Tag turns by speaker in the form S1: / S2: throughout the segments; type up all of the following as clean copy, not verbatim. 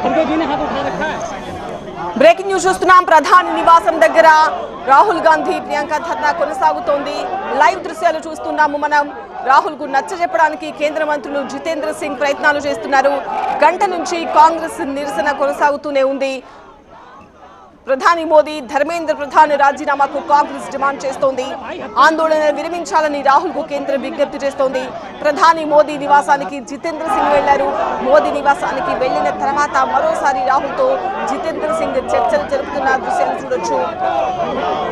S1: खड़गे ने हाथ उठा रखा है।
S2: బ్రేకింగ్ న్యూస్ చూస్తున్నాం. ప్రధాని నివాసం దగ్గర రాహుల్ గాంధీ ప్రియాంక ధర్నా కొనసాగుతోంది. లైవ్ దృశ్యాలు చూస్తున్నాము మనం. రాహుల్ కు నచ్చజెప్పడానికి కేంద్ర మంత్రులు జితేంద్ర సింగ్ ప్రయత్నాలు చేస్తున్నారు. గంట నుంచి కాంగ్రెస్ నిరసన కొనసాగుతూనే ఉంది. ప్రధాని మోదీ ధర్మేంద్ర ప్రధాన్ రాజీనామాకు కాంగ్రెస్ డిమాండ్ చేస్తోంది. ఆందోళన విరమించాలని రాహుల్ కు కేంద్రం విజ్ఞప్తి చేస్తోంది. ప్రధాని మోదీ నివాసానికి జితేంద్ర సింగ్ వెళ్లారు. మోదీ నివాసానికి వెళ్లిన తర్వాత మరోసారి రాహుల్ తో జితేంద్ర సింగ్ చర్చలు జరుపుతున్న దృశ్యాలు చూడొచ్చు.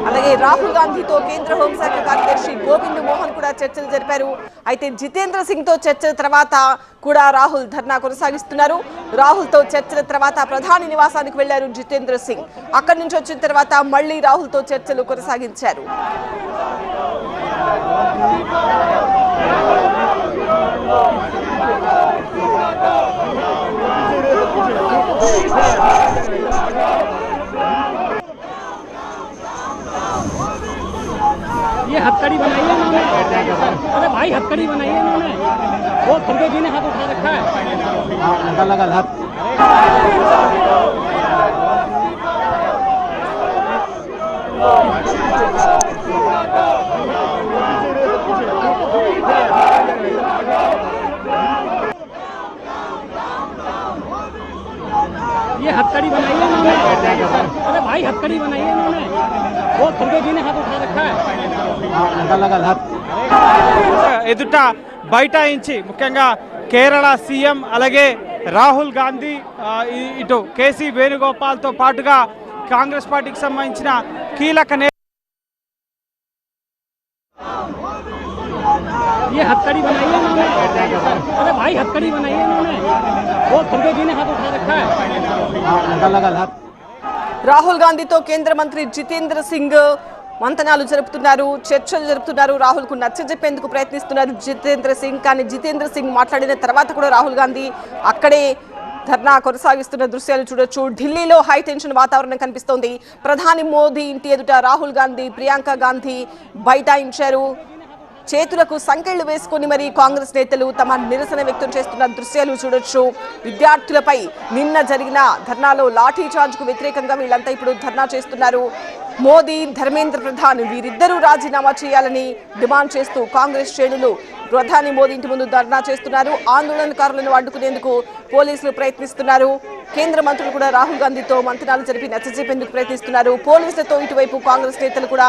S2: అలాగే రాహుల్ గాంధీతో కేంద్ర హోంశాఖ కార్యదర్శి గోవింద్ మోహన్ కూడా చర్చలు జరిపారు. అయితే జితేంద్ర సింగ్ తో చర్చల తర్వాత కూడా రాహుల్ ధర్నా కొనసాగిస్తున్నారు. రాహుల్ తో చర్చల తర్వాత ప్రధాని నివాసానికి వెళ్లారు జితేంద్ర సింగ్. అక్కడి నుంచి వచ్చిన తర్వాత మళ్లీ రాహుల్ తో చర్చలు కొనసాగించారు.
S1: ये हथकड़ी बनाई है इन्होंने। अरे भाई हथकड़ी बनाई है इन्होंने। वो खड़गे जी ने हाथ उठा रखा है। लगा लगा हाथ। ये हथकड़ी बनाई है इन्होंने। अरे भाई हथकड़ी बनाई है इन्होंने। वो खड़गे जी ने हाथ उठा रखा है। लगा लगा हाथ।
S3: ఎదుట బైఠాయించి ముఖ్యంగా కేరళ సీఎం అలాగే రాహుల్ గాంధీ ఇటు కేసీ వేణుగోపాల్తో పాటుగా కాంగ్రెస్ పార్టీకి సంబంధించిన కీలక
S1: ये हथकड़ी बनाई है इन्होंने। अरे भाई हथकड़ी बनाई है इन्होंने। वो खड़गे जी ने हाथ उठा रखा है। लगा लगा हाथ।
S2: రాహుల్ గాంధీతో కేంద్ర మంత్రి జితేంద్ర సింగ్ మంతనాలు జరుపుతున్నారు, చర్చలు జరుపుతున్నారు. రాహుల్ కు నచ్చజెప్పేందుకు ప్రయత్నిస్తున్నారు జితేంద్ర సింగ్. కానీ జితేంద్ర సింగ్ మాట్లాడిన తర్వాత కూడా రాహుల్ గాంధీ అక్కడే ధర్నా కొనసాగిస్తున్న దృశ్యాలు చూడొచ్చు. ఢిల్లీలో హై టెన్షన్ వాతావరణం కనిపిస్తోంది. ప్రధాని మోదీ ఇంటి ఎదుట రాహుల్ గాంధీ, ప్రియాంక గాంధీ బైఠాయించారు. చేతులకు సంకెళ్లు వేసుకుని మరి కాంగ్రెస్ నేతలు తమ నిరసన వ్యక్తం చేస్తున్న దృశ్యాలు చూడొచ్చు. విద్యార్థులపై నిన్న జరిగిన ధర్నాలో లాఠీ చార్జ్ కు వ్యతిరేకంగా వీళ్ళంతా ఇప్పుడు ధర్నా చేస్తున్నారు. మోదీ, ధర్మేంద్ర ప్రధాన్ వీరిద్దరూ రాజీనామా చేయాలని డిమాండ్ చేస్తూ కాంగ్రెస్ శ్రేణులు ప్రధాని మోదీ ఇంటి ముందు ధర్నా చేస్తున్నారు. ఆందోళనకారులను అడ్డుకునేందుకు పోలీసులు ప్రయత్నిస్తున్నారు. కేంద్ర మంత్రులు కూడా రాహుల్ గాంధీతో మంతనాలు జరిపి నచ్చజెప్పేందుకు ప్రయత్నిస్తున్నారు. పోలీసులతో ఇటువైపు కాంగ్రెస్ నేతలు కూడా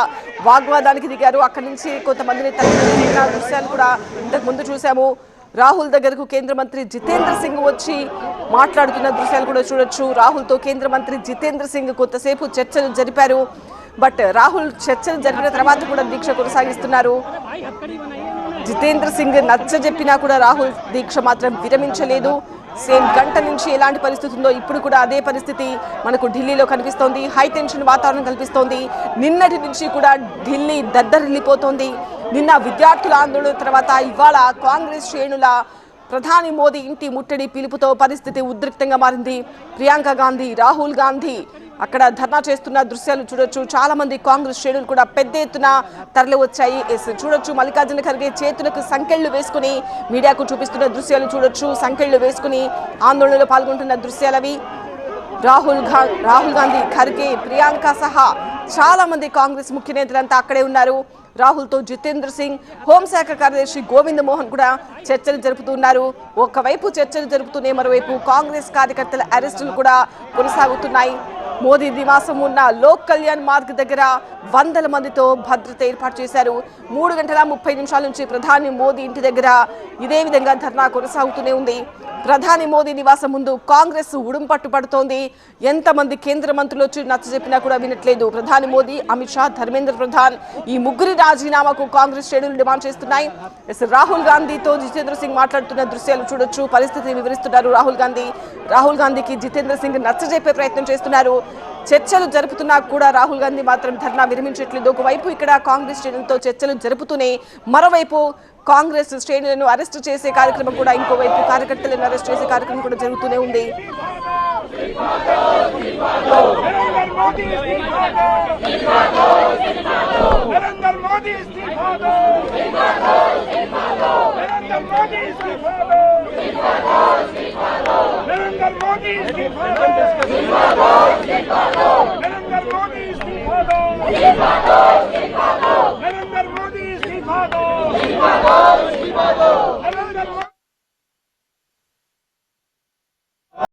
S2: వాగ్వాదానికి దిగారు. అక్కడి నుంచి కొంతమందిని తరలించిన దృశ్యాలు కూడా ఇంతకు ముందు చూసాము. రాహుల్ దగ్గరకు కేంద్ర మంత్రి జితేంద్ర సింగ్ వచ్చి మాట్లాడుతున్న దృశ్యాలు కూడా చూడొచ్చు. రాహుల్తో కేంద్ర మంత్రి జితేంద్ర సింగ్ కొంతసేపు చర్చలు జరిపారు. బట్ రాహుల్ చర్చలు జరిపిన తర్వాత కూడా దీక్ష కొనసాగిస్తున్నారు. జితేంద్ర సింగ్ నచ్చజెప్పినా కూడా రాహుల్ దీక్ష మాత్రం విరమించలేదు. సేమ్ గంట నుంచి ఎలాంటి పరిస్థితి ఉందో ఇప్పుడు కూడా అదే పరిస్థితి మనకు ఢిల్లీలో కనిపిస్తోంది. హై టెన్షన్ వాతావరణం కనిపిస్తోంది. నిన్నటి నుంచి కూడా ఢిల్లీ దద్దరిల్లిపోతోంది. నిన్న విద్యార్థుల ఆందోళన తర్వాత ఇవాళ కాంగ్రెస్ శ్రేణుల ప్రధాని మోదీ ఇంటి ముట్టడి పిలుపుతో పరిస్థితి ఉద్రిక్తంగా మారింది. ప్రియాంక గాంధీ, రాహుల్ గాంధీ అక్కడ ధర్నా చేస్తున్న దృశ్యాలు చూడొచ్చు. చాలా మంది కాంగ్రెస్ శ్రేణులు కూడా పెద్ద ఎత్తున తరలి వచ్చాయి. చూడొచ్చు మల్లికార్జున ఖర్గే చేతులకు సంకెళ్లు వేసుకుని మీడియాకు చూపిస్తున్న దృశ్యాలు చూడొచ్చు. సంకెళ్లు వేసుకుని ఆందోళనలో పాల్గొంటున్న దృశ్యాలవి. రాహుల్ గాంధీ, ఖర్గే, ప్రియాంక సహా చాలా మంది కాంగ్రెస్ ముఖ్య నేతలంతా అక్కడే ఉన్నారు. రాహుల్తో జితేంద్ర సింగ్, హోంశాఖ కార్యదర్శి గోవింద్ మోహన్ కూడా చర్చలు జరుపుతున్నారు. ఒకవైపు చర్చలు జరుపుతూనే మరోవైపు కాంగ్రెస్ కార్యకర్తల అరెస్టులు కూడా కొనసాగుతున్నాయి. మోదీ నివాసం ఉన్న లోక్ కళ్యాణ్ మార్గ్ దగ్గర వందల మందితో భద్రత ఏర్పాటు చేశారు. 3:30 నుంచి ప్రధాని మోదీ ఇంటి దగ్గర ఇదే విధంగా ధర్నా కొనసాగుతూనే ఉంది. ప్రధాని మోదీ నివాసం ముందు కాంగ్రెస్ ఉడుంపట్టు పడుతోంది. ఎంతమంది కేంద్ర మంత్రులు వచ్చి నచ్చజెప్పినా కూడా వినట్లేదు. ప్రధాని మోదీ, అమిత్ షా, ధర్మేంద్ర ప్రధాన్ ఈ ముగ్గురి రాజీనామాకు కాంగ్రెస్ శ్రేణులు డిమాండ్ చేస్తున్నాయి. రాహుల్ గాంధీతో జితేంద్ర సింగ్ మాట్లాడుతున్న దృశ్యాలు చూడొచ్చు. పరిస్థితిని వివరిస్తున్నారు రాహుల్ గాంధీ. రాహుల్ గాంధీకి జితేంద్ర సింగ్ నచ్చజెప్పే ప్రయత్నం చేస్తున్నారు. చర్చలు జరుపుతున్నా కూడా రాహుల్ గాంధీ మాత్రం ధర్నా విరమించట్లేదు. ఒకవైపు ఇక్కడ కాంగ్రెస్ శ్రేణులతో చర్చలు జరుపుతూనే మరోవైపు కాంగ్రెస్ శ్రేణులను అరెస్టు చేసే కార్యక్రమం కూడా, ఇంకోవైపు కార్యకర్తలను అరెస్ట్ చేసే కార్యక్రమం కూడా జరుగుతూనే ఉంది.
S4: नरेंद्र मोदी इस्तीफा दो, नरेंद्र मोदी इस्तीफा दो, नरेंद्र मोदी इस्तीफा दो।